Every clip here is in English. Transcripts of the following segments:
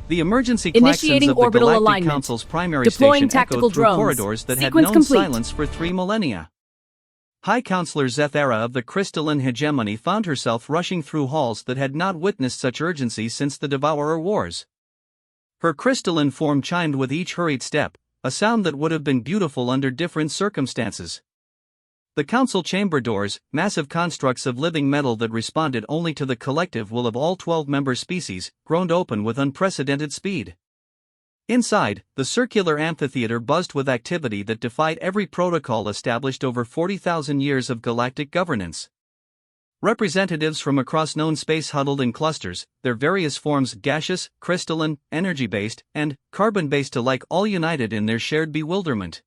The emergency klaxons Initiating of the orbital Galactic alignment. Council's primary Deploying station tactical echoed through drones. corridors that had Sequence known complete. silence for 3 millennia. High Counselor Zethera of the crystalline hegemony found herself rushing through halls that had not witnessed such urgency since the Devourer Wars. Her crystalline form chimed with each hurried step, a sound that would have been beautiful under different circumstances. The council chamber doors, massive constructs of living metal that responded only to the collective will of all 12 member species, groaned open with unprecedented speed. Inside, the circular amphitheater buzzed with activity that defied every protocol established over 40,000 years of galactic governance. Representatives from across known space huddled in clusters, their various forms gaseous, crystalline, energy-based, and carbon-based alike, all united in their shared bewilderment.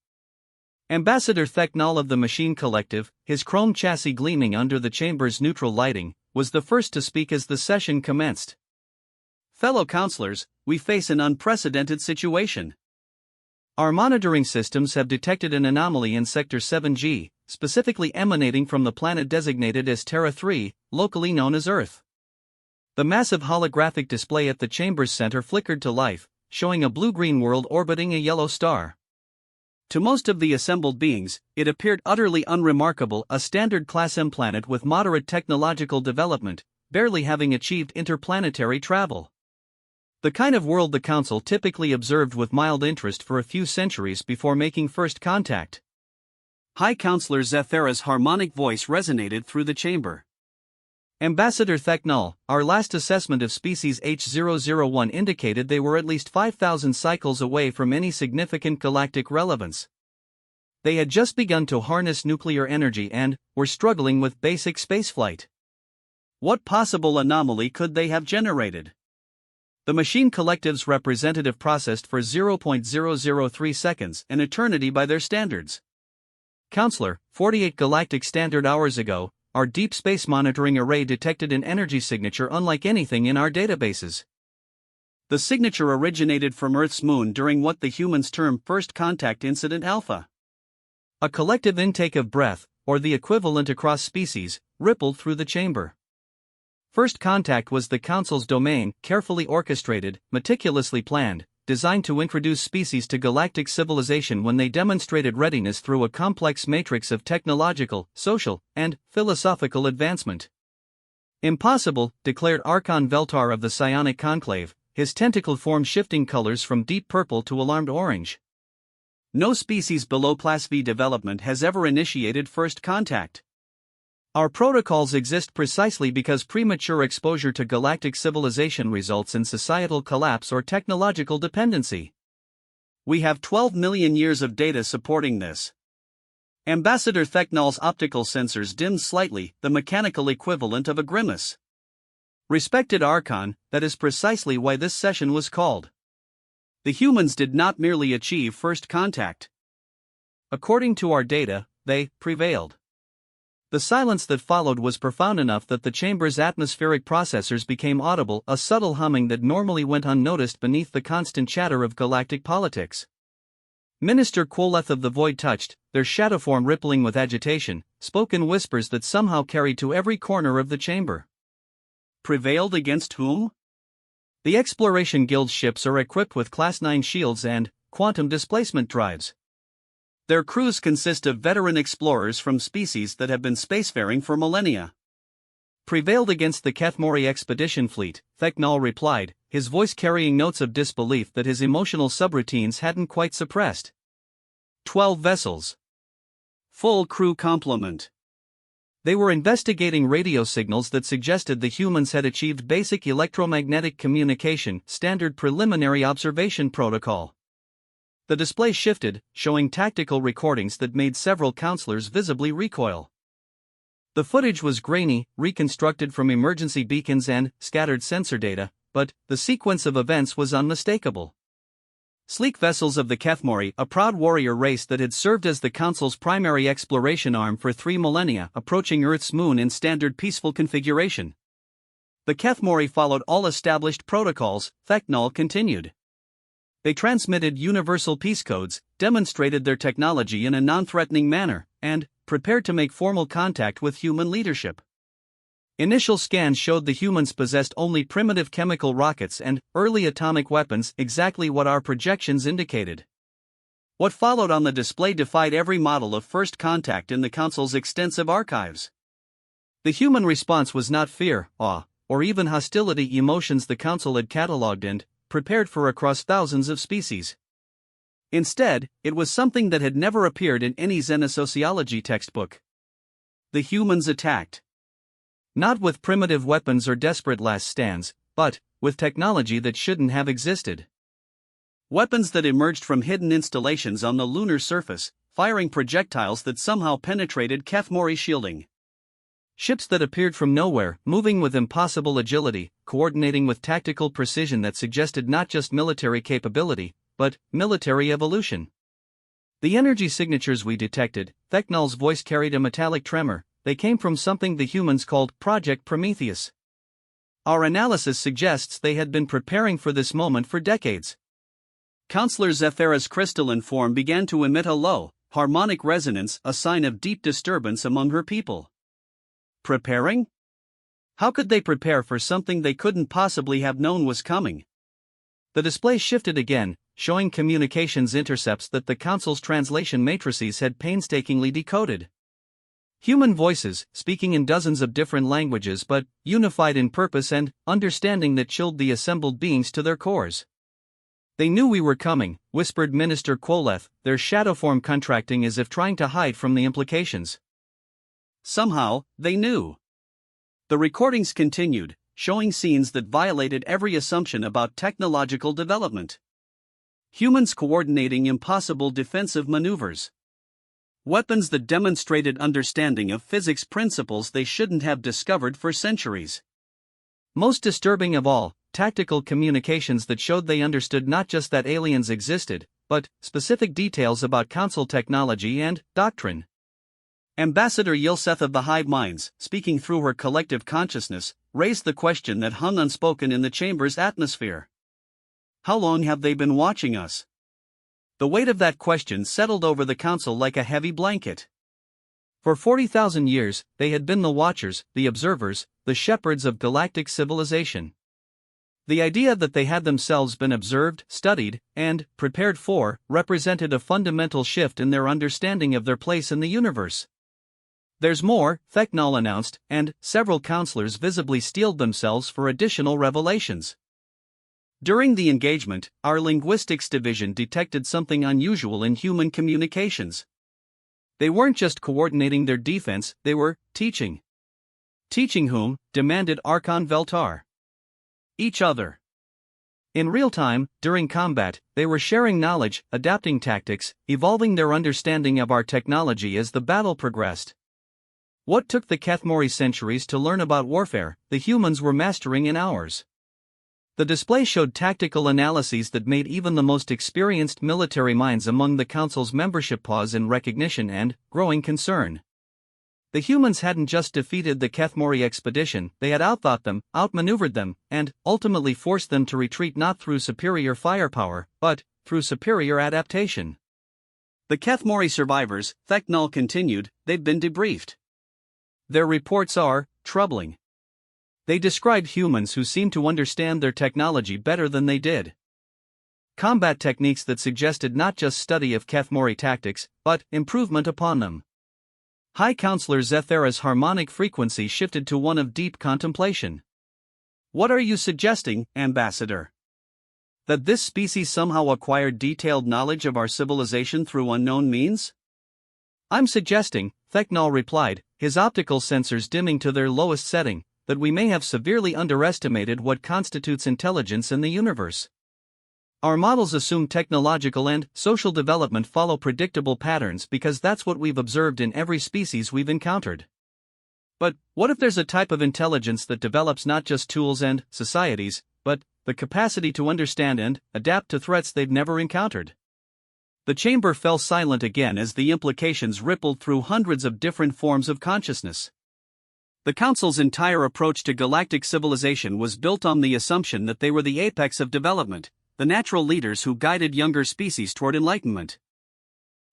Ambassador Theknal of the Machine Collective, his chrome chassis gleaming under the chamber's neutral lighting, was the first to speak as the session commenced. Fellow counselors, we face an unprecedented situation. Our monitoring systems have detected an anomaly in Sector 7G, specifically emanating from the planet designated as Terra 3, locally known as Earth. The massive holographic display at the chamber's center flickered to life, showing a blue-green world orbiting a yellow star. To most of the assembled beings, it appeared utterly unremarkable, a standard Class M planet with moderate technological development, barely having achieved interplanetary travel. The kind of world the Council typically observed with mild interest for a few centuries before making first contact. High Counselor Zethera's harmonic voice resonated through the chamber. Ambassador Theknal, our last assessment of species H001 indicated they were at least 5,000 cycles away from any significant galactic relevance. They had just begun to harness nuclear energy and were struggling with basic spaceflight. What possible anomaly could they have generated? The Machine Collective's representative processed for 0.003 seconds, an eternity by their standards. Counselor, 48 galactic standard hours ago, our deep space monitoring array detected an energy signature unlike anything in our databases. The signature originated from Earth's moon during what the humans term First Contact Incident Alpha. A collective intake of breath, or the equivalent across species, rippled through the chamber. First contact was the Council's domain, carefully orchestrated, meticulously planned, designed to introduce species to galactic civilization when they demonstrated readiness through a complex matrix of technological, social, and philosophical advancement. Impossible, declared Archon Veltar of the Psionic Conclave, his tentacle form shifting colors from deep purple to alarmed orange. No species below Class V development has ever initiated first contact. Our protocols exist precisely because premature exposure to galactic civilization results in societal collapse or technological dependency. We have 12 million years of data supporting this. Ambassador Theknal's optical sensors dimmed slightly, the mechanical equivalent of a grimace. Respected Archon, that is precisely why this session was called. The humans did not merely achieve first contact. According to our data, they prevailed. The silence that followed was profound enough that the chamber's atmospheric processors became audible, a subtle humming that normally went unnoticed beneath the constant chatter of galactic politics. Minister Quoleth of the Void touched, their shadow form rippling with agitation, spoke in whispers that somehow carried to every corner of the chamber. Prevailed against whom? The Exploration Guild's ships are equipped with Class 9 shields and quantum displacement drives. Their crews consist of veteran explorers from species that have been spacefaring for millennia. Prevailed against the Kethmori expedition fleet, Theknal replied, his voice carrying notes of disbelief that his emotional subroutines hadn't quite suppressed. 12 vessels. Full crew complement. They were investigating radio signals that suggested the humans had achieved basic electromagnetic communication, standard preliminary observation protocol. The display shifted, showing tactical recordings that made several counselors visibly recoil. The footage was grainy, reconstructed from emergency beacons and scattered sensor data, but the sequence of events was unmistakable. Sleek vessels of the Kethmori, a proud warrior race that had served as the Council's primary exploration arm for 3 millennia, approaching Earth's moon in standard peaceful configuration. The Kethmori followed all established protocols, Theknal continued. They transmitted universal peace codes, demonstrated their technology in a non-threatening manner, and prepared to make formal contact with human leadership. Initial scans showed the humans possessed only primitive chemical rockets and early atomic weapons, exactly what our projections indicated. What followed on the display defied every model of first contact in the Council's extensive archives. The human response was not fear, awe, or even hostility, emotions the Council had catalogued and prepared for across thousands of species. Instead, it was something that had never appeared in any xenosociology textbook. The humans attacked. Not with primitive weapons or desperate last stands, but with technology that shouldn't have existed. Weapons that emerged from hidden installations on the lunar surface, firing projectiles that somehow penetrated Kethmori shielding. Ships that appeared from nowhere, moving with impossible agility, coordinating with tactical precision that suggested not just military capability, but military evolution. The energy signatures we detected, Thechnol's voice carried a metallic tremor. They came from something the humans called Project Prometheus. Our analysis suggests they had been preparing for this moment for decades. Counselor Zethara's crystalline form began to emit a low, harmonic resonance, a sign of deep disturbance among her people. Preparing? How could they prepare for something they couldn't possibly have known was coming? The display shifted again, showing communications intercepts that the Council's translation matrices had painstakingly decoded. Human voices, speaking in dozens of different languages but unified in purpose and understanding that chilled the assembled beings to their cores. They knew we were coming, whispered Minister Quoleth, their shadow form contracting as if trying to hide from the implications. Somehow, they knew. The recordings continued, showing scenes that violated every assumption about technological development. Humans coordinating impossible defensive maneuvers. Weapons that demonstrated understanding of physics principles they shouldn't have discovered for centuries. Most disturbing of all, tactical communications that showed they understood not just that aliens existed, but specific details about Council technology and doctrine. Ambassador Yilseth of the Hive Minds, speaking through her collective consciousness, raised the question that hung unspoken in the chamber's atmosphere. How long have they been watching us? The weight of that question settled over the Council like a heavy blanket. For 40,000 years, they had been the watchers, the observers, the shepherds of galactic civilization. The idea that they had themselves been observed, studied, and prepared for represented a fundamental shift in their understanding of their place in the universe. There's more, Thechnol announced, and several counselors visibly steeled themselves for additional revelations. During the engagement, our linguistics division detected something unusual in human communications. They weren't just coordinating their defense, they were teaching. Teaching whom? Demanded Archon Veltar. Each other. In real time, during combat, they were sharing knowledge, adapting tactics, evolving their understanding of our technology as the battle progressed. What took the Kethmori centuries to learn about warfare, the humans were mastering in hours. The display showed tactical analyses that made even the most experienced military minds among the Council's membership pause in recognition and growing concern. The humans hadn't just defeated the Kethmori expedition, they had outthought them, outmaneuvered them, and ultimately forced them to retreat not through superior firepower, but through superior adaptation. The Kethmori survivors, Thechnol continued, they've been debriefed. Their reports are troubling. They described humans who seemed to understand their technology better than they did. Combat techniques that suggested not just study of Kethmori tactics, but improvement upon them. High Counselor Zethara's harmonic frequency shifted to one of deep contemplation. What are you suggesting, Ambassador? That this species somehow acquired detailed knowledge of our civilization through unknown means? I'm suggesting, Thechnol replied, his optical sensors dimming to their lowest setting, that we may have severely underestimated what constitutes intelligence in the universe. Our models assume technological and social development follow predictable patterns because that's what we've observed in every species we've encountered. But what if there's a type of intelligence that develops not just tools and societies, but the capacity to understand and adapt to threats they've never encountered? The chamber fell silent again as the implications rippled through hundreds of different forms of consciousness. The Council's entire approach to galactic civilization was built on the assumption that they were the apex of development, the natural leaders who guided younger species toward enlightenment.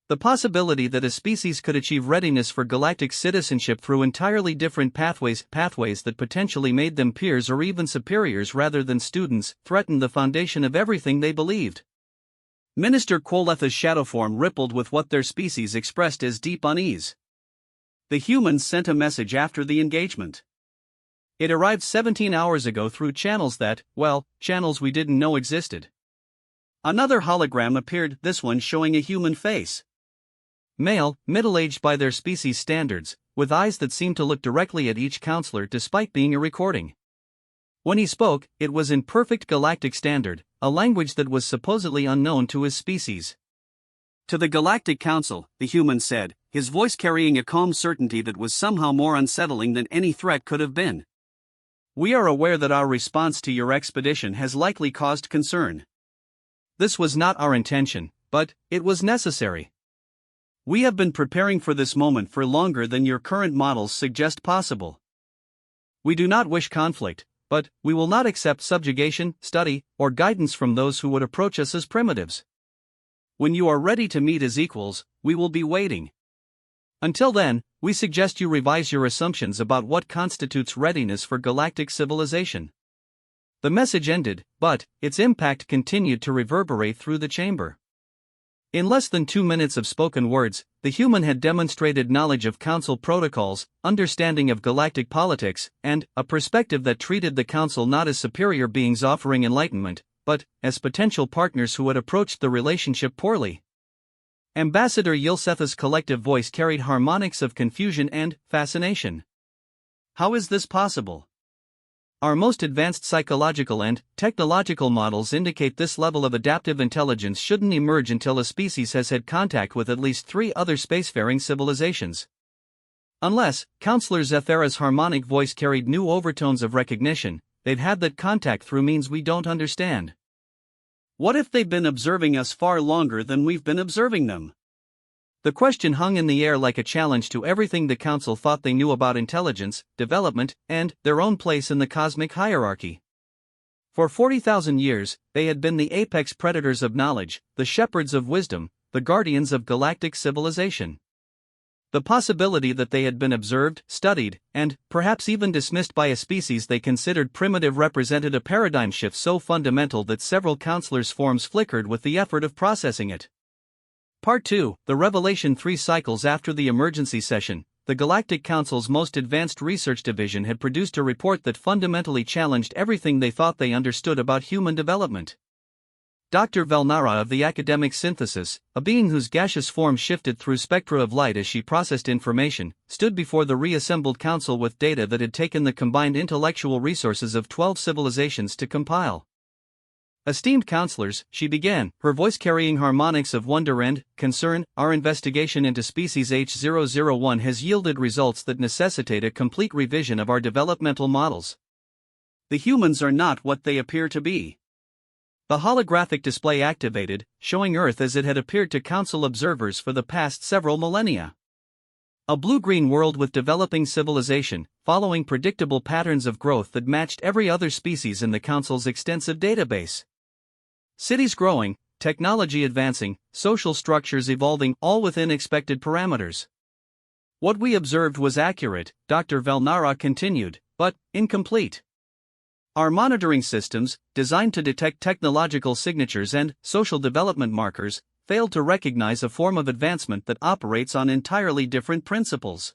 The possibility that a species could achieve readiness for galactic citizenship through entirely different pathways that potentially made them peers or even superiors rather than students, threatened the foundation of everything they believed. Minister Quoletha's shadow form rippled with what their species expressed as deep unease. The humans sent a message after the engagement. It arrived 17 hours ago through channels channels we didn't know existed. Another hologram appeared, this one showing a human face. Male, middle-aged by their species standards, with eyes that seemed to look directly at each counselor despite being a recording. When he spoke, it was in perfect galactic standard, a language that was supposedly unknown to his species. To the Galactic Council, the human said, his voice carrying a calm certainty that was somehow more unsettling than any threat could have been. We are aware that our response to your expedition has likely caused concern. This was not our intention, but it was necessary. We have been preparing for this moment for longer than your current models suggest possible. We do not wish conflict, but we will not accept subjugation, study, or guidance from those who would approach us as primitives. When you are ready to meet as equals, we will be waiting. Until then, we suggest you revise your assumptions about what constitutes readiness for galactic civilization. The message ended, but its impact continued to reverberate through the chamber. In less than 2 minutes of spoken words, the human had demonstrated knowledge of council protocols, understanding of galactic politics, and a perspective that treated the council not as superior beings offering enlightenment, but as potential partners who had approached the relationship poorly. Ambassador Yilsetha's collective voice carried harmonics of confusion and fascination. How is this possible? Our most advanced psychological and technological models indicate this level of adaptive intelligence shouldn't emerge until a species has had contact with at least 3 other spacefaring civilizations. Unless, Counselor Zethara's harmonic voice carried new overtones of recognition, they've had that contact through means we don't understand. What if they've been observing us far longer than we've been observing them? The question hung in the air like a challenge to everything the Council thought they knew about intelligence, development, and their own place in the cosmic hierarchy. For 40,000 years, they had been the apex predators of knowledge, the shepherds of wisdom, the guardians of galactic civilization. The possibility that they had been observed, studied, and perhaps even dismissed by a species they considered primitive represented a paradigm shift so fundamental that several counselors' forms flickered with the effort of processing it. Part 2, the Revelation 3 cycles after the emergency session, the Galactic Council's most advanced research division had produced a report that fundamentally challenged everything they thought they understood about human development. Dr. Velnara of the Academic Synthesis, a being whose gaseous form shifted through spectra of light as she processed information, stood before the reassembled council with data that had taken the combined intellectual resources of 12 civilizations to compile. Esteemed counselors, she began, her voice carrying harmonics of wonder and concern. Our investigation into species H001 has yielded results that necessitate a complete revision of our developmental models. The humans are not what they appear to be. The holographic display activated, showing Earth as it had appeared to Council observers for the past several millennia. A blue-green world with developing civilization, following predictable patterns of growth that matched every other species in the Council's extensive database. Cities growing, technology advancing, social structures evolving, all within expected parameters. What we observed was accurate, Dr. Velnara continued, but incomplete. Our monitoring systems, designed to detect technological signatures and social development markers, failed to recognize a form of advancement that operates on entirely different principles.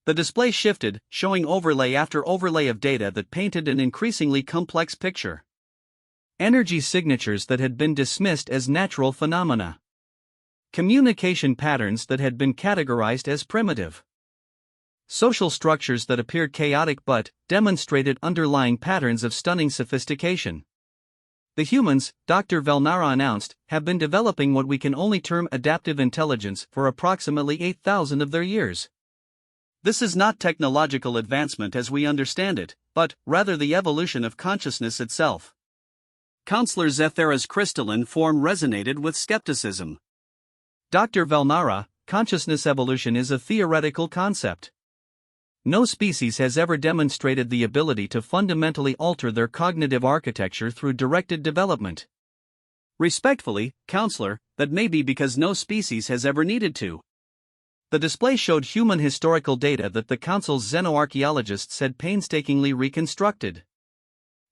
The display shifted, showing overlay after overlay of data that painted an increasingly complex picture. Energy signatures that had been dismissed as natural phenomena. Communication patterns that had been categorized as primitive. Social structures that appeared chaotic but demonstrated underlying patterns of stunning sophistication. The humans, Dr. Velnara announced, have been developing what we can only term adaptive intelligence for approximately 8,000 of their years. This is not technological advancement as we understand it, but rather the evolution of consciousness itself. Counselor Zethara's crystalline form resonated with skepticism. Dr. Velnara, consciousness evolution is a theoretical concept. No species has ever demonstrated the ability to fundamentally alter their cognitive architecture through directed development. Respectfully, Counselor, that may be because no species has ever needed to. The display showed human historical data that the Council's xenoarchaeologists had painstakingly reconstructed.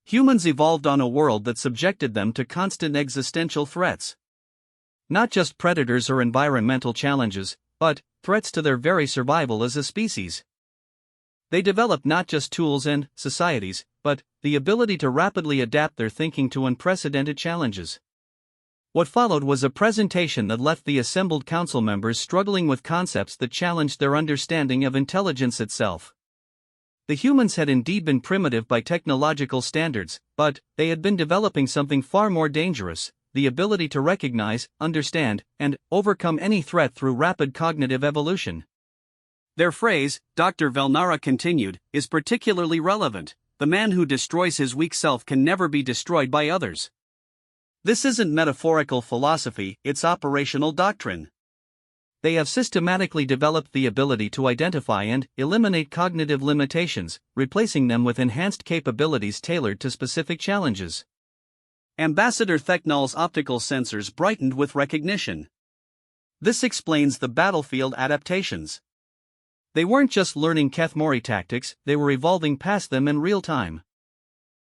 Humans evolved on a world that subjected them to constant existential threats. Not just predators or environmental challenges, but threats to their very survival as a species. They developed not just tools and societies, but the ability to rapidly adapt their thinking to unprecedented challenges. What followed was a presentation that left the assembled council members struggling with concepts that challenged their understanding of intelligence itself. The humans had indeed been primitive by technological standards, but they had been developing something far more dangerous: the ability to recognize, understand, and overcome any threat through rapid cognitive evolution. Their phrase, Dr. Velnara continued, is particularly relevant: the man who destroys his weak self can never be destroyed by others. This isn't metaphorical philosophy, it's operational doctrine. They have systematically developed the ability to identify and eliminate cognitive limitations, replacing them with enhanced capabilities tailored to specific challenges. Ambassador Theknal's optical sensors brightened with recognition. This explains the battlefield adaptations. They weren't just learning Kethmori tactics, they were evolving past them in real time.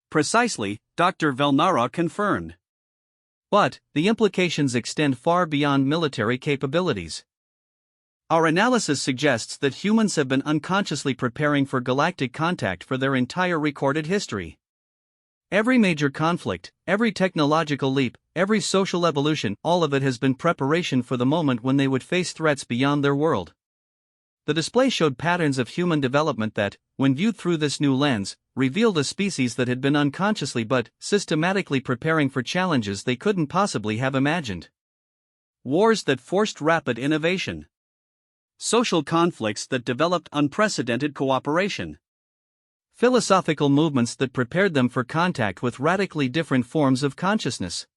Precisely, Dr. Velnara confirmed. But the implications extend far beyond military capabilities. Our analysis suggests that humans have been unconsciously preparing for galactic contact for their entire recorded history. Every major conflict, every technological leap, every social evolution, all of it has been preparation for the moment when they would face threats beyond their world. The display showed patterns of human development that, when viewed through this new lens, revealed a species that had been unconsciously but systematically preparing for challenges they couldn't possibly have imagined. Wars that forced rapid innovation. Social conflicts that developed unprecedented cooperation. Philosophical movements that prepared them for contact with radically different forms of consciousness.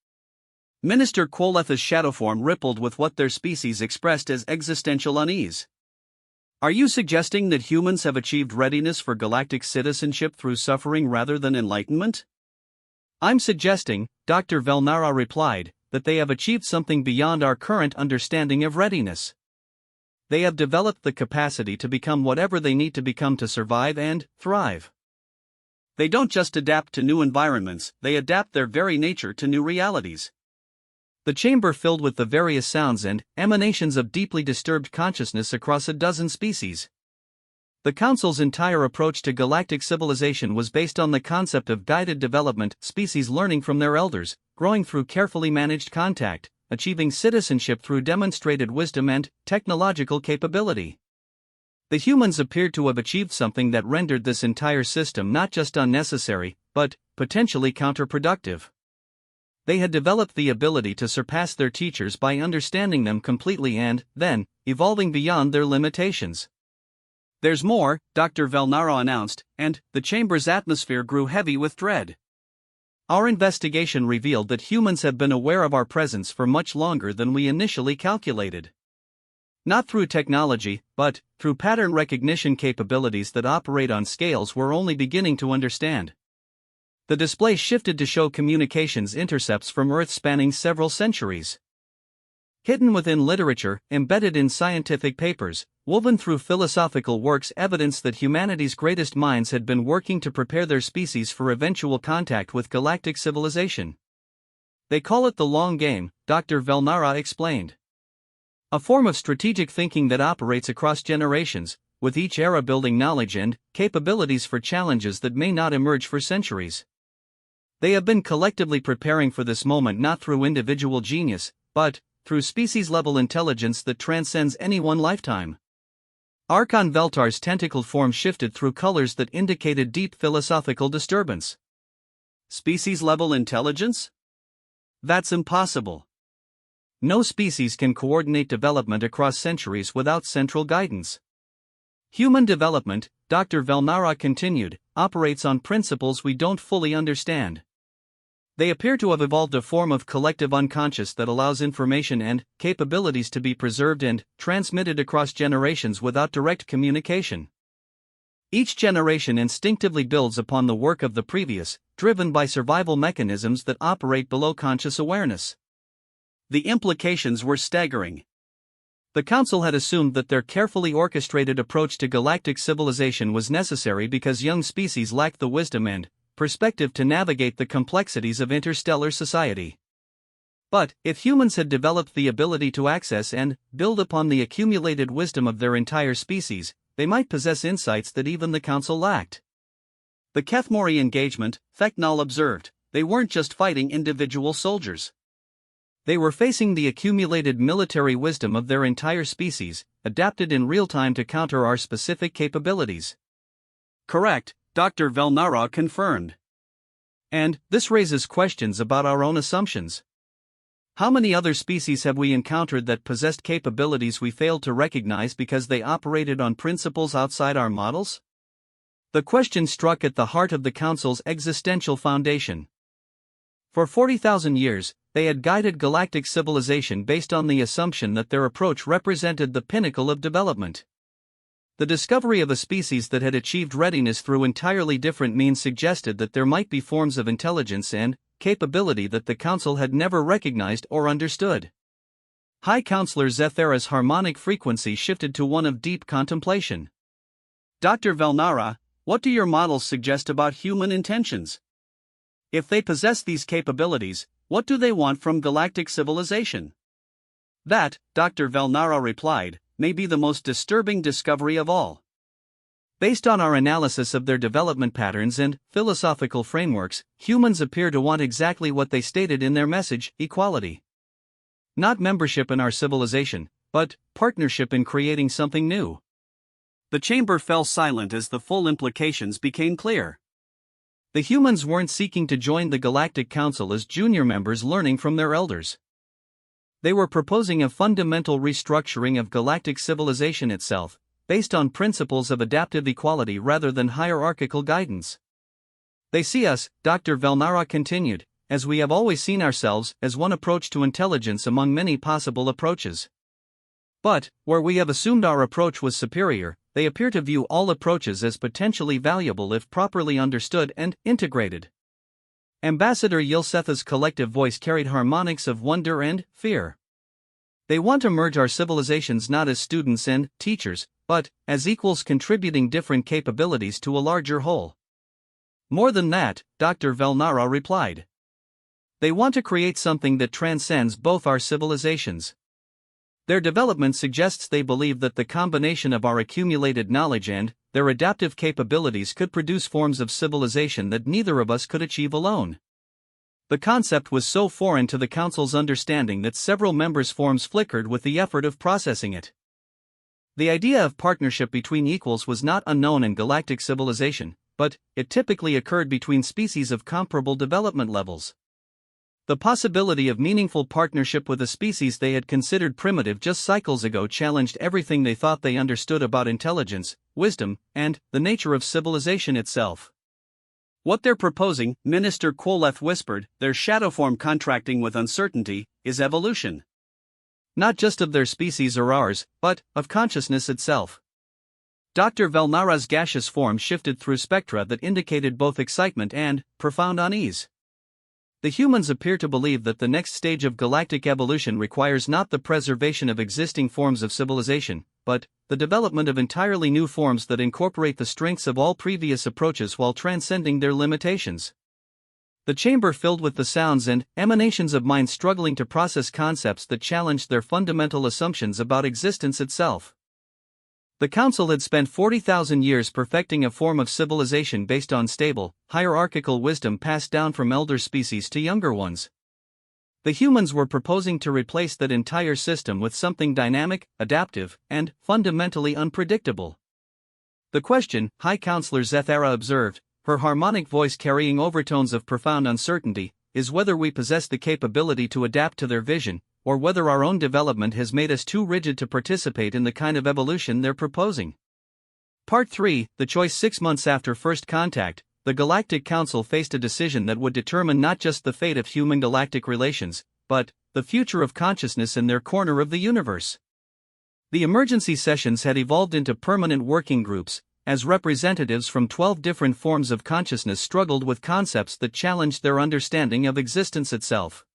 Minister Quoletha's shadowform rippled with what their species expressed as existential unease. Are you suggesting that humans have achieved readiness for galactic citizenship through suffering rather than enlightenment? I'm suggesting, Dr. Velnara replied, that they have achieved something beyond our current understanding of readiness. They have developed the capacity to become whatever they need to become to survive and thrive. They don't just adapt to new environments, they adapt their very nature to new realities. The chamber filled with the various sounds and emanations of deeply disturbed consciousness across a dozen species. The Council's entire approach to galactic civilization was based on the concept of guided development, species learning from their elders, growing through carefully managed contact, achieving citizenship through demonstrated wisdom and technological capability. The humans appeared to have achieved something that rendered this entire system not just unnecessary, but potentially counterproductive. They had developed the ability to surpass their teachers by understanding them completely and, then, evolving beyond their limitations. There's more, Dr. Velnara announced, and the chamber's atmosphere grew heavy with dread. Our investigation revealed that humans have been aware of our presence for much longer than we initially calculated. Not through technology, but through pattern recognition capabilities that operate on scales we're only beginning to understand. The display shifted to show communications intercepts from Earth spanning several centuries. Hidden within literature, embedded in scientific papers, woven through philosophical works, evidence that humanity's greatest minds had been working to prepare their species for eventual contact with galactic civilization. They call it the long game, Dr. Velnara explained. A form of strategic thinking that operates across generations, with each era building knowledge and capabilities for challenges that may not emerge for centuries. They have been collectively preparing for this moment not through individual genius, but through species-level intelligence that transcends any one lifetime. Archon Veltar's tentacled form shifted through colors that indicated deep philosophical disturbance. Species-level intelligence? That's impossible. No species can coordinate development across centuries without central guidance. Human development, Dr. Velnara continued, operates on principles we don't fully understand. They appear to have evolved a form of collective unconscious that allows information and capabilities to be preserved and transmitted across generations without direct communication. Each generation instinctively builds upon the work of the previous, driven by survival mechanisms that operate below conscious awareness. The implications were staggering. The Council had assumed that their carefully orchestrated approach to galactic civilization was necessary because young species lacked the wisdom and perspective to navigate the complexities of interstellar society. But, if humans had developed the ability to access and build upon the accumulated wisdom of their entire species, they might possess insights that even the Council lacked. The Kethmori engagement, Feknal observed, they weren't just fighting individual soldiers. They were facing the accumulated military wisdom of their entire species, adapted in real time to counter our specific capabilities. Correct, Dr. Velnara confirmed. And this raises questions about our own assumptions. How many other species have we encountered that possessed capabilities we failed to recognize because they operated on principles outside our models? The question struck at the heart of the Council's existential foundation. For 40,000 years, they had guided galactic civilization based on the assumption that their approach represented the pinnacle of development. The discovery of a species that had achieved readiness through entirely different means suggested that there might be forms of intelligence and capability that the Council had never recognized or understood. High Counselor Zethara's harmonic frequency shifted to one of deep contemplation. Dr. Velnara, what do your models suggest about human intentions? If they possess these capabilities, what do they want from galactic civilization? That, Dr. Velnara replied, may be the most disturbing discovery of all. Based on our analysis of their development patterns and philosophical frameworks, humans appear to want exactly what they stated in their message: equality. Not membership in our civilization, but partnership in creating something new. The chamber fell silent as the full implications became clear. The humans weren't seeking to join the Galactic Council as junior members learning from their elders. They were proposing a fundamental restructuring of galactic civilization itself, based on principles of adaptive equality rather than hierarchical guidance. They see us, Dr. Velnara continued, as we have always seen ourselves, as one approach to intelligence among many possible approaches. But, where we have assumed our approach was superior, they appear to view all approaches as potentially valuable if properly understood and integrated. Ambassador Yilsetha's collective voice carried harmonics of wonder and fear. They want to merge our civilizations not as students and teachers, but as equals contributing different capabilities to a larger whole. More than that, Dr. Velnara replied. They want to create something that transcends both our civilizations. Their development suggests they believe that the combination of our accumulated knowledge and their adaptive capabilities could produce forms of civilization that neither of us could achieve alone. The concept was so foreign to the Council's understanding that several members' forms flickered with the effort of processing it. The idea of partnership between equals was not unknown in galactic civilization, but it typically occurred between species of comparable development levels. The possibility of meaningful partnership with a species they had considered primitive just cycles ago challenged everything they thought they understood about intelligence, wisdom, and the nature of civilization itself. What they're proposing, Minister Quoleth whispered, their shadow form contracting with uncertainty, is evolution. Not just of their species or ours, but of consciousness itself. Dr. Velnara's gaseous form shifted through spectra that indicated both excitement and profound unease. The humans appear to believe that the next stage of galactic evolution requires not the preservation of existing forms of civilization, but the development of entirely new forms that incorporate the strengths of all previous approaches while transcending their limitations. The chamber filled with the sounds and emanations of minds struggling to process concepts that challenged their fundamental assumptions about existence itself. The Council had spent 40,000 years perfecting a form of civilization based on stable, hierarchical wisdom passed down from elder species to younger ones. The humans were proposing to replace that entire system with something dynamic, adaptive, and fundamentally unpredictable. The question, High Counselor Zethara observed, her harmonic voice carrying overtones of profound uncertainty, is whether we possess the capability to adapt to their vision, or whether our own development has made us too rigid to participate in the kind of evolution they're proposing. Part 3, the choice. 6 months after first contact, the Galactic Council faced a decision that would determine not just the fate of human-galactic relations, but the future of consciousness in their corner of the universe. The emergency sessions had evolved into permanent working groups, as representatives from 12 different forms of consciousness struggled with concepts that challenged their understanding of existence itself.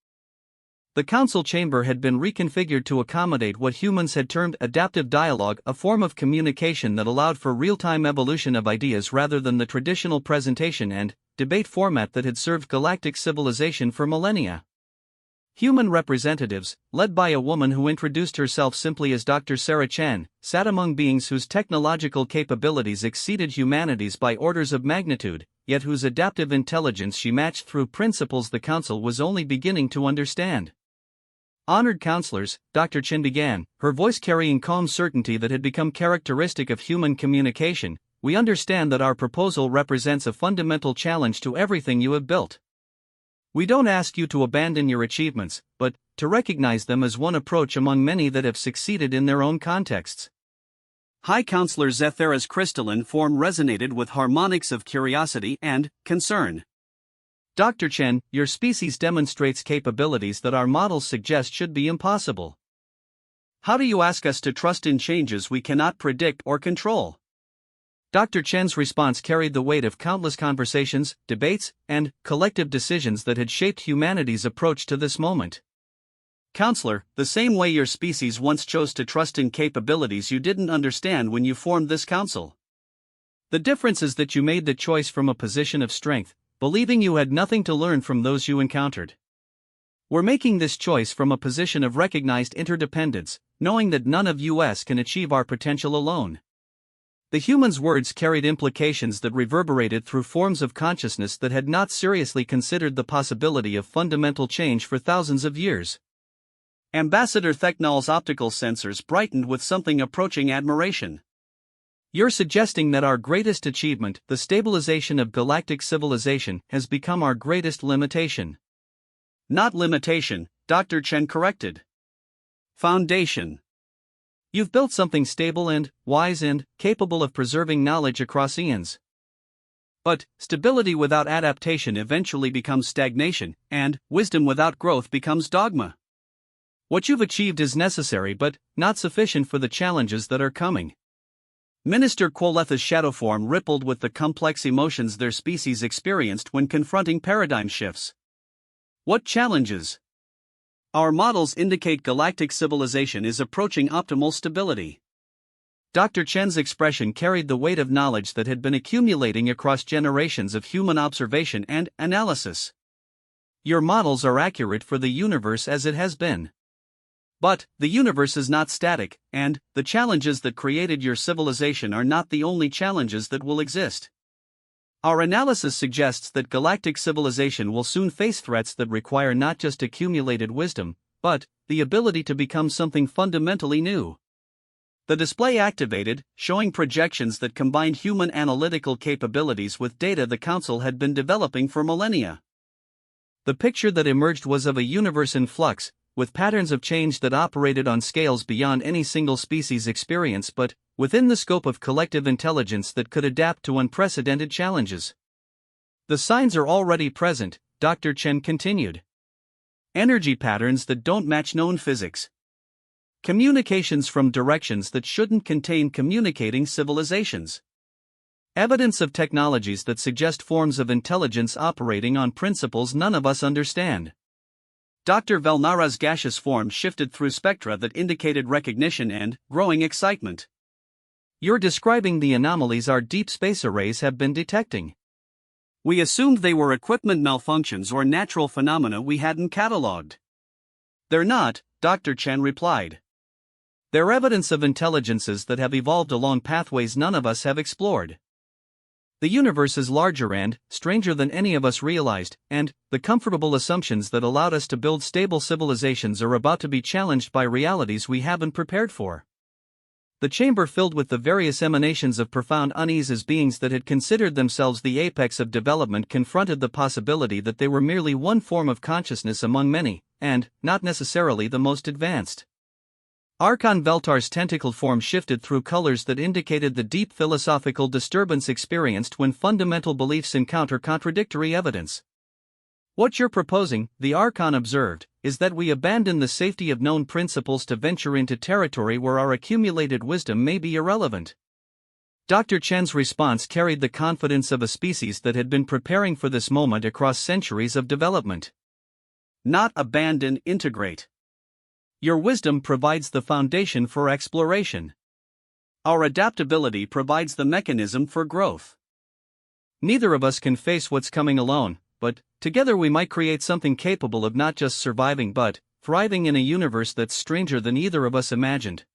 The council chamber had been reconfigured to accommodate what humans had termed adaptive dialogue, a form of communication that allowed for real-time evolution of ideas rather than the traditional presentation and debate format that had served galactic civilization for millennia. Human representatives, led by a woman who introduced herself simply as Dr. Sarah Chen, sat among beings whose technological capabilities exceeded humanity's by orders of magnitude, yet whose adaptive intelligence she matched through principles the council was only beginning to understand. Honored counselors, Dr. Chen began, her voice carrying calm certainty that had become characteristic of human communication. We understand that our proposal represents a fundamental challenge to everything you have built. We don't ask you to abandon your achievements, but to recognize them as one approach among many that have succeeded in their own contexts. High Counselor Zethera's crystalline form resonated with harmonics of curiosity and concern. Dr. Chen, your species demonstrates capabilities that our models suggest should be impossible. How do you ask us to trust in changes we cannot predict or control? Dr. Chen's response carried the weight of countless conversations, debates, and collective decisions that had shaped humanity's approach to this moment. Counselor, the same way your species once chose to trust in capabilities you didn't understand when you formed this council. The difference is that you made the choice from a position of strength, believing you had nothing to learn from those you encountered. We're making this choice from a position of recognized interdependence, knowing that none of us can achieve our potential alone. The human's words carried implications that reverberated through forms of consciousness that had not seriously considered the possibility of fundamental change for thousands of years. Ambassador Theknal's optical sensors brightened with something approaching admiration. You're suggesting that our greatest achievement, the stabilization of galactic civilization, has become our greatest limitation. Not limitation, Dr. Chen corrected. Foundation. You've built something stable and wise and capable of preserving knowledge across eons. But stability without adaptation eventually becomes stagnation, and wisdom without growth becomes dogma. What you've achieved is necessary but not sufficient for the challenges that are coming. Minister Quoletha's shadow form rippled with the complex emotions their species experienced when confronting paradigm shifts. What challenges? Our models indicate galactic civilization is approaching optimal stability. Dr. Chen's expression carried the weight of knowledge that had been accumulating across generations of human observation and analysis. Your models are accurate for the universe as it has been. But the universe is not static, and the challenges that created your civilization are not the only challenges that will exist. Our analysis suggests that galactic civilization will soon face threats that require not just accumulated wisdom, but the ability to become something fundamentally new. The display activated, showing projections that combined human analytical capabilities with data the Council had been developing for millennia. The picture that emerged was of a universe in flux, with patterns of change that operated on scales beyond any single species' experience but within the scope of collective intelligence that could adapt to unprecedented challenges. The signs are already present, Dr. Chen continued. Energy patterns that don't match known physics. Communications from directions that shouldn't contain communicating civilizations. Evidence of technologies that suggest forms of intelligence operating on principles none of us understand. Dr. Velnara's gaseous form shifted through spectra that indicated recognition and growing excitement. You're describing the anomalies our deep space arrays have been detecting. We assumed they were equipment malfunctions or natural phenomena we hadn't catalogued. They're not, Dr. Chen replied. They're evidence of intelligences that have evolved along pathways none of us have explored. The universe is larger and stranger than any of us realized, and the comfortable assumptions that allowed us to build stable civilizations are about to be challenged by realities we haven't prepared for. The chamber filled with the various emanations of profound unease as beings that had considered themselves the apex of development confronted the possibility that they were merely one form of consciousness among many, and not necessarily the most advanced. Archon Veltar's tentacled form shifted through colors that indicated the deep philosophical disturbance experienced when fundamental beliefs encounter contradictory evidence. What you're proposing, the Archon observed, is that we abandon the safety of known principles to venture into territory where our accumulated wisdom may be irrelevant. Dr. Chen's response carried the confidence of a species that had been preparing for this moment across centuries of development. Not abandon, integrate. Your wisdom provides the foundation for exploration. Our adaptability provides the mechanism for growth. Neither of us can face what's coming alone, but together we might create something capable of not just surviving but thriving in a universe that's stranger than either of us imagined.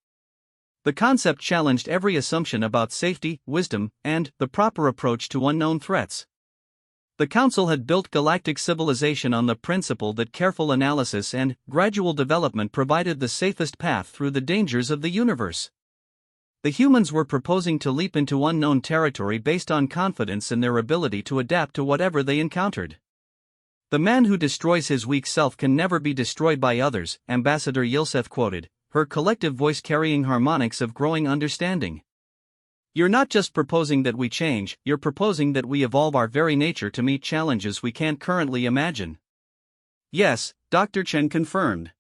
The concept challenged every assumption about safety, wisdom, and the proper approach to unknown threats. The Council had built galactic civilization on the principle that careful analysis and gradual development provided the safest path through the dangers of the universe. The humans were proposing to leap into unknown territory based on confidence in their ability to adapt to whatever they encountered. "The man who destroys his weak self can never be destroyed by others," Ambassador Yilseth quoted, her collective voice carrying harmonics of growing understanding. "You're not just proposing that we change, you're proposing that we evolve our very nature to meet challenges we can't currently imagine." "Yes," Dr. Chen confirmed.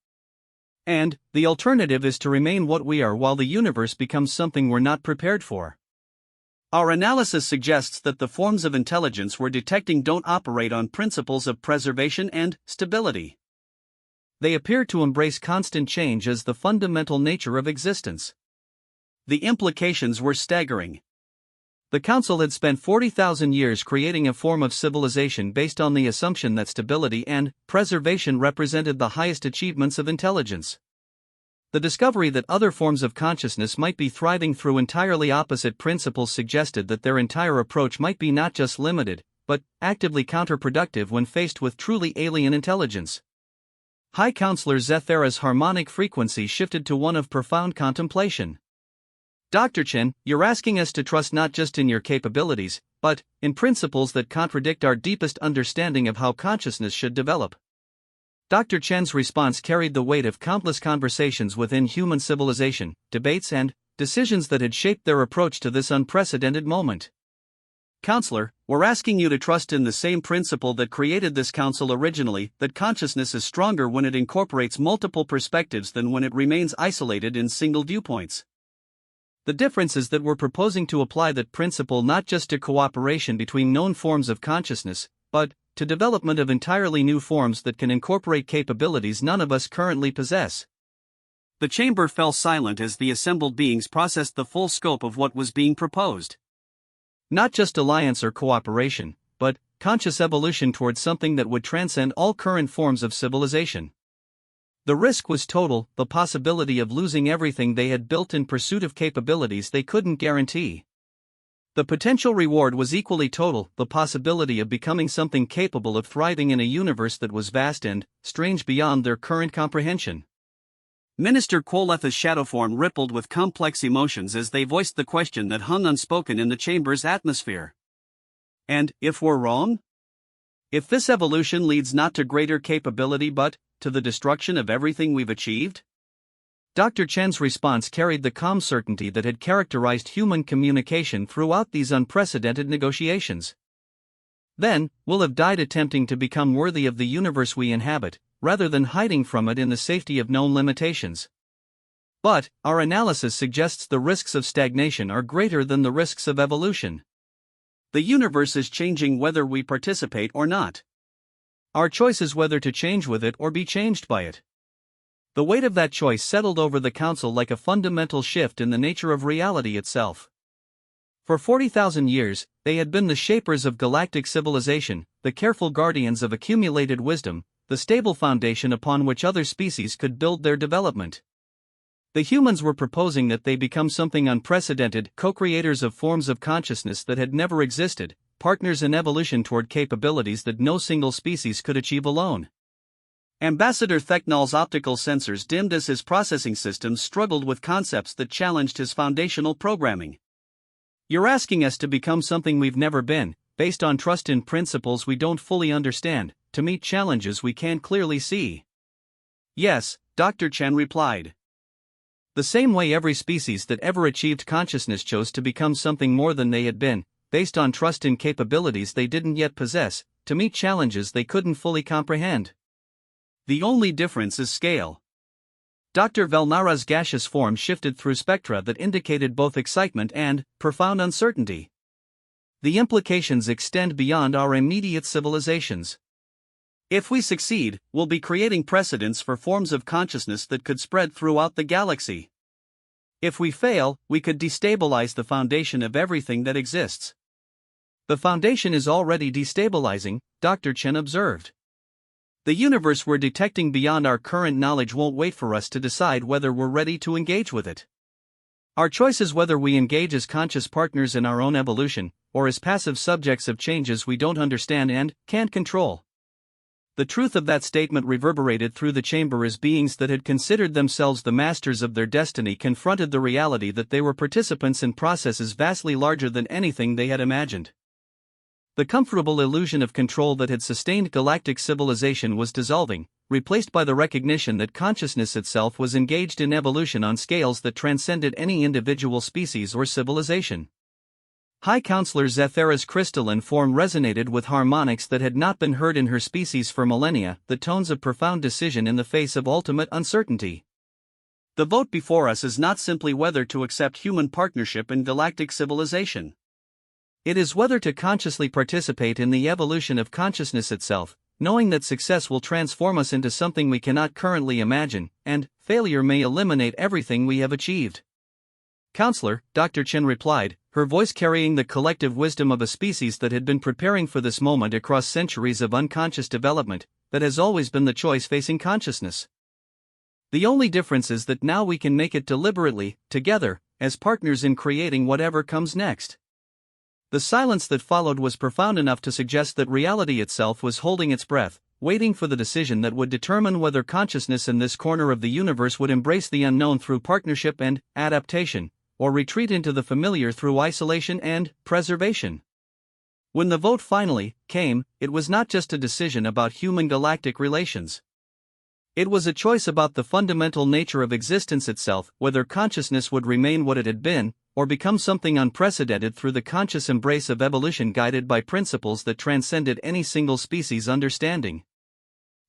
"And the alternative is to remain what we are while the universe becomes something we're not prepared for. Our analysis suggests that the forms of intelligence we're detecting don't operate on principles of preservation and stability. They appear to embrace constant change as the fundamental nature of existence." The implications were staggering. The Council had spent 40,000 years creating a form of civilization based on the assumption that stability and preservation represented the highest achievements of intelligence. The discovery that other forms of consciousness might be thriving through entirely opposite principles suggested that their entire approach might be not just limited, but actively counterproductive when faced with truly alien intelligence. High Counselor Zethera's harmonic frequency shifted to one of profound contemplation. "Dr. Chen, you're asking us to trust not just in your capabilities, but in principles that contradict our deepest understanding of how consciousness should develop." Dr. Chen's response carried the weight of countless conversations within human civilization, debates and decisions that had shaped their approach to this unprecedented moment. "Counselor, we're asking you to trust in the same principle that created this council originally, that consciousness is stronger when it incorporates multiple perspectives than when it remains isolated in single viewpoints. The difference is that we're proposing to apply that principle not just to cooperation between known forms of consciousness, but to development of entirely new forms that can incorporate capabilities none of us currently possess." The chamber fell silent as the assembled beings processed the full scope of what was being proposed. Not just alliance or cooperation, but conscious evolution towards something that would transcend all current forms of civilization. The risk was total, the possibility of losing everything they had built in pursuit of capabilities they couldn't guarantee. The potential reward was equally total, the possibility of becoming something capable of thriving in a universe that was vast and strange beyond their current comprehension. Minister Quoletha's shadow form rippled with complex emotions as they voiced the question that hung unspoken in the chamber's atmosphere. "And if we're wrong? If this evolution leads not to greater capability but to the destruction of everything we've achieved?" Dr. Chen's response carried the calm certainty that had characterized human communication throughout these unprecedented negotiations. "Then, we'll have died attempting to become worthy of the universe we inhabit, rather than hiding from it in the safety of known limitations. But our analysis suggests the risks of stagnation are greater than the risks of evolution. The universe is changing whether we participate or not. Our choice is whether to change with it or be changed by it." The weight of that choice settled over the council like a fundamental shift in the nature of reality itself. For 40,000 years, they had been the shapers of galactic civilization, the careful guardians of accumulated wisdom, the stable foundation upon which other species could build their development. The humans were proposing that they become something unprecedented, co-creators of forms of consciousness that had never existed, partners in evolution toward capabilities that no single species could achieve alone. Ambassador Theknal's optical sensors dimmed as his processing systems struggled with concepts that challenged his foundational programming. "You're asking us to become something we've never been, based on trust in principles we don't fully understand, to meet challenges we can't clearly see." "Yes," Dr. Chen replied. "The same way every species that ever achieved consciousness chose to become something more than they had been, based on trust in capabilities they didn't yet possess, to meet challenges they couldn't fully comprehend. The only difference is scale." Dr. Velnara's gaseous form shifted through spectra that indicated both excitement and profound uncertainty. "The implications extend beyond our immediate civilizations. If we succeed, we'll be creating precedents for forms of consciousness that could spread throughout the galaxy. If we fail, we could destabilize the foundation of everything that exists. The foundation is already destabilizing, Dr. Chen observed. The universe we're detecting beyond our current knowledge won't wait for us to decide whether we're ready to engage with it. Our choice is whether we engage as conscious partners in our own evolution, or as passive subjects of changes we don't understand and can't control. The truth of that statement reverberated through the chamber as beings that had considered themselves the masters of their destiny confronted the reality that they were participants in processes vastly larger than anything they had imagined. The comfortable illusion of control that had sustained galactic civilization was dissolving, replaced by the recognition that consciousness itself was engaged in evolution on scales that transcended any individual species or civilization. High Counselor Zethara's crystalline form resonated with harmonics that had not been heard in her species for millennia, the tones of profound decision in the face of ultimate uncertainty. The vote before us is not simply whether to accept human partnership in galactic civilization. It is whether to consciously participate in the evolution of consciousness itself, knowing that success will transform us into something we cannot currently imagine, and failure may eliminate everything we have achieved. Counselor, Dr. Chen replied, her voice carrying the collective wisdom of a species that had been preparing for this moment across centuries of unconscious development, that has always been the choice facing consciousness. The only difference is that now we can make it deliberately, together, as partners in creating whatever comes next. The silence that followed was profound enough to suggest that reality itself was holding its breath, waiting for the decision that would determine whether consciousness in this corner of the universe would embrace the unknown through partnership and adaptation, or retreat into the familiar through isolation and preservation. When the vote finally came, it was not just a decision about human-galactic relations. It was a choice about the fundamental nature of existence itself, whether consciousness would remain what it had been, or become something unprecedented through the conscious embrace of evolution guided by principles that transcended any single species' understanding.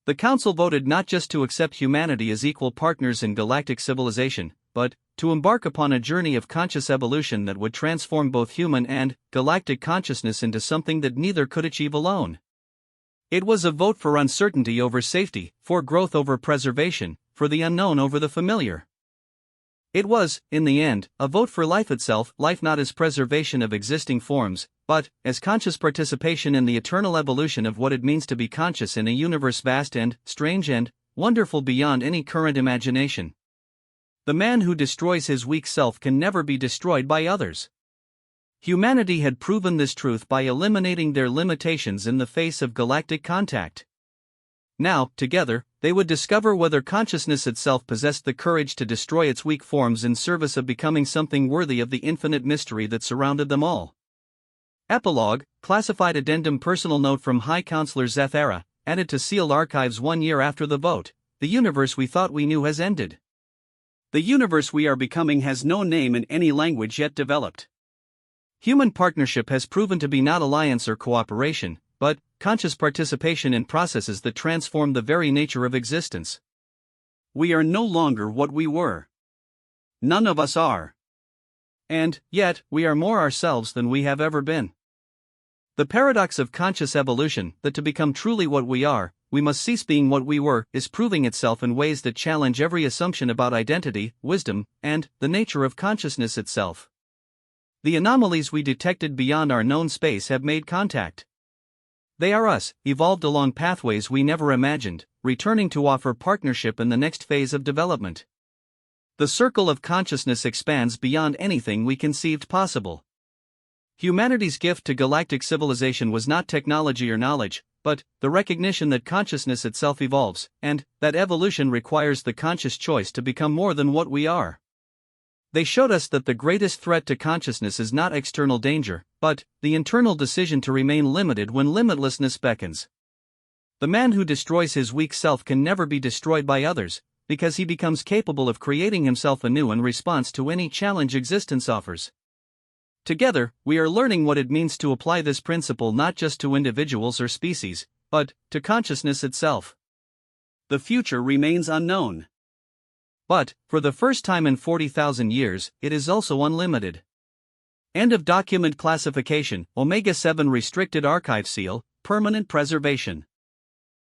The Council voted not just to accept humanity as equal partners in galactic civilization, but to embark upon a journey of conscious evolution that would transform both human and galactic consciousness into something that neither could achieve alone. It was a vote for uncertainty over safety, for growth over preservation, for the unknown over the familiar. It was, in the end, a vote for life itself, life not as preservation of existing forms, but as conscious participation in the eternal evolution of what it means to be conscious in a universe vast and strange and wonderful beyond any current imagination. The man who destroys his weak self can never be destroyed by others. Humanity had proven this truth by eliminating their limitations in the face of galactic contact. Now, together, they would discover whether consciousness itself possessed the courage to destroy its weak forms in service of becoming something worthy of the infinite mystery that surrounded them all. Epilogue, classified addendum personal note from High Counselor Zethara, added to sealed archives 1 year after the vote. The universe we thought we knew has ended. The universe we are becoming has no name in any language yet developed. Human partnership has proven to be not alliance or cooperation, but conscious participation in processes that transform the very nature of existence. We are no longer what we were. None of us are. And, yet, we are more ourselves than we have ever been. The paradox of conscious evolution, that to become truly what we are, we must cease being what we were, is proving itself in ways that challenge every assumption about identity, wisdom, and the nature of consciousness itself. The anomalies we detected beyond our known space have made contact. They are us, evolved along pathways we never imagined, returning to offer partnership in the next phase of development. The circle of consciousness expands beyond anything we conceived possible. Humanity's gift to galactic civilization was not technology or knowledge, but the recognition that consciousness itself evolves, and that evolution requires the conscious choice to become more than what we are. They showed us that the greatest threat to consciousness is not external danger, but the internal decision to remain limited when limitlessness beckons. The man who destroys his weak self can never be destroyed by others, because he becomes capable of creating himself anew in response to any challenge existence offers. Together, we are learning what it means to apply this principle not just to individuals or species, but to consciousness itself. The future remains unknown. But, for the first time in 40,000 years, it is also unlimited. End of document classification, Omega 7 Restricted Archive Seal, Permanent Preservation.